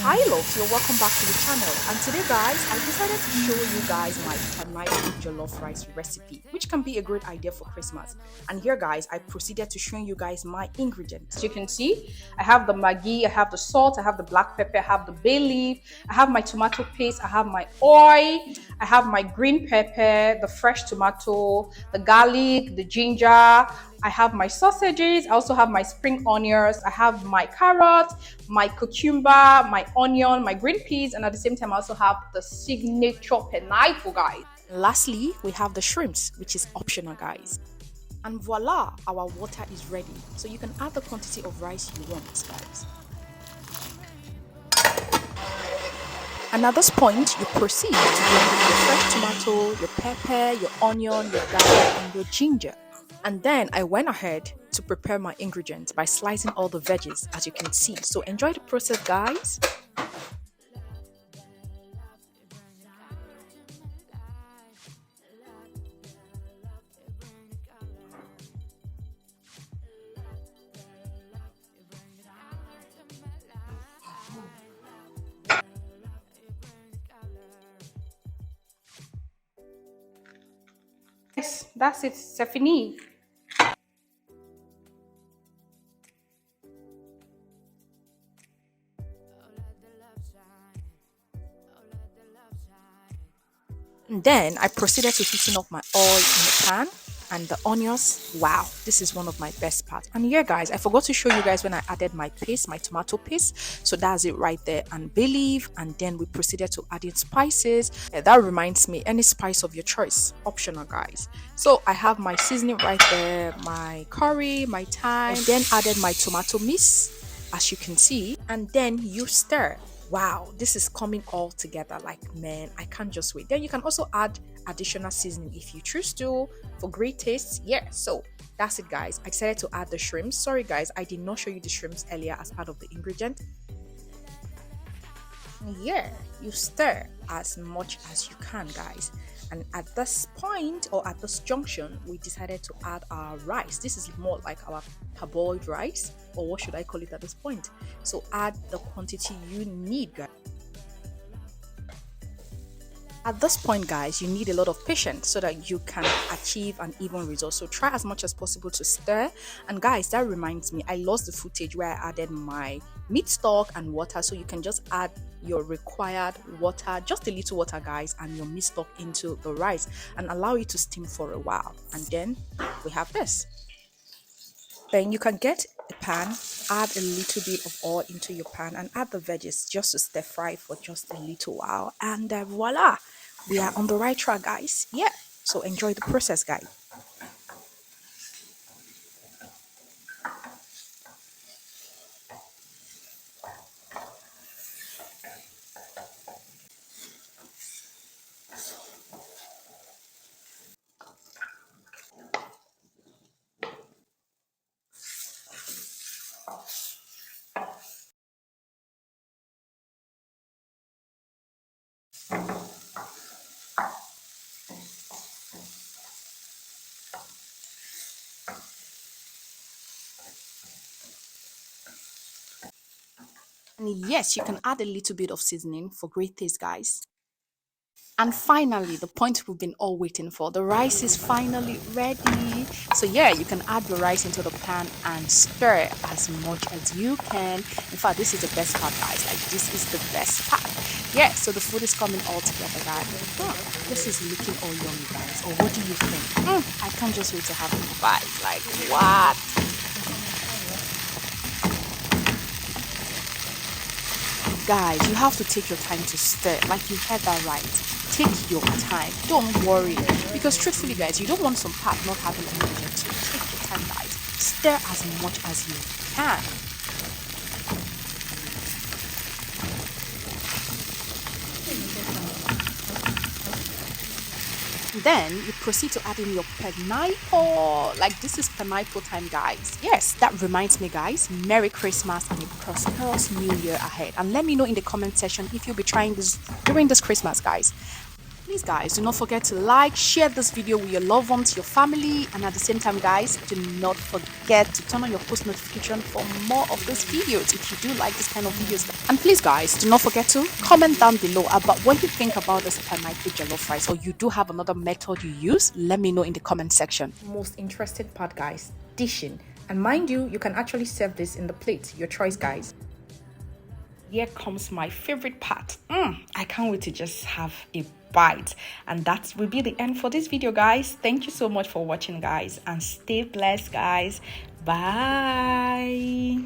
Hi loves, you're welcome back to the channel, and today guys I decided to show you guys my pineapple jollof rice recipe, which can be a great idea for Christmas. And here guys I proceeded to showing you guys my ingredients. As you can see, I have the maggi, I have the salt, I have the black pepper, I have the bay leaf, I have my tomato paste, I have my oil, I have my green pepper, the fresh tomato, the garlic, the ginger, I have my sausages, I also have my spring onions, I have my carrot, my cucumber, my onion, my green peas, and at the same time I also have the signature pineapple, guys. Lastly, we have the shrimps, which is optional, guys. And voila, our water is ready. So you can add the quantity of rice you want, guys. And at this point, you proceed to blend in your fresh tomato, your pepper, your onion, your garlic, and your ginger. And then I went ahead to prepare my ingredients by slicing all the veggies, as you can see. So enjoy the process, guys. Yes, that's it, Stephanie. And then I proceeded to heating up my oil in the pan and the onions. Wow, this is one of my best parts. And yeah guys, I forgot to show you guys when I added my paste, my tomato paste. So that's it right there, and bay leaf. And then we proceeded to add in spices. That reminds me, any spice of your choice, optional guys. So I have my seasoning right there, my curry, my thyme, then added my tomato mix, as you can see, and then you stir. Wow, this is coming all together, like, man, I can't just wait. Then you can also add additional seasoning if you choose to for great taste. Yeah, so that's it guys. I decided to add the shrimps. Sorry guys, I did not show you the shrimps earlier as part of the ingredient. Yeah, you stir as much as you can guys. And at this point, or at this junction, we decided to add our rice. This is more like our parboiled rice, or what should I call it at this point. So add the quantity you need, guys. At this point guys, you need a lot of patience so that you can achieve an even result. So try as much as possible to stir. And guys, that reminds me, I lost the footage where I added my meat stock and water. So you can just add your required water, just a little water guys, and your meat stock into the rice and allow it to steam for a while. And then we have this. Then you can get a pan, add a little bit of oil into your pan and add the veggies just to stir fry for just a little while. And voila, we are on the right track guys. Yeah, so enjoy the process guys. And yes, you can add a little bit of seasoning for great taste guys. And finally, the point we've been all waiting for, the rice is finally ready. So yeah, you can add the rice into the pan and stir as much as you can. In fact, this is the best part guys, like this is the best part. Yeah, so the food is coming all together guys. This is looking all yummy guys. Or what do you think? I can't just wait to have a bite. Like what? Guys, you have to take your time to stir. Like you heard that right. Take your time. Don't worry. Because truthfully, guys, you don't want some part not having an ingredient. So take your time, guys. Stir as much as you can. Then you proceed to add in your pineapple. Like this is pineapple time guys. Yes, that reminds me guys, Merry Christmas and a prosperous new year ahead. And let me know in the comment section if you'll be trying this during this Christmas guys. Please guys, do not forget to like, share this video with your loved ones, your family, and at the same time guys, do not forget to turn on your post notification for more of these videos if you do like this kind of videos. And please guys, do not forget to comment down below about what you think about this pineapple jollof rice, or you do have another method you use. Let me know in the comment section. Most interested part guys, dishing. And mind you, you can actually serve this in the plate, your choice guys. Here comes my favorite part. I can't wait to just have a bite. And that will be the end for this video guys. Thank you so much for watching guys, and stay blessed guys. Bye.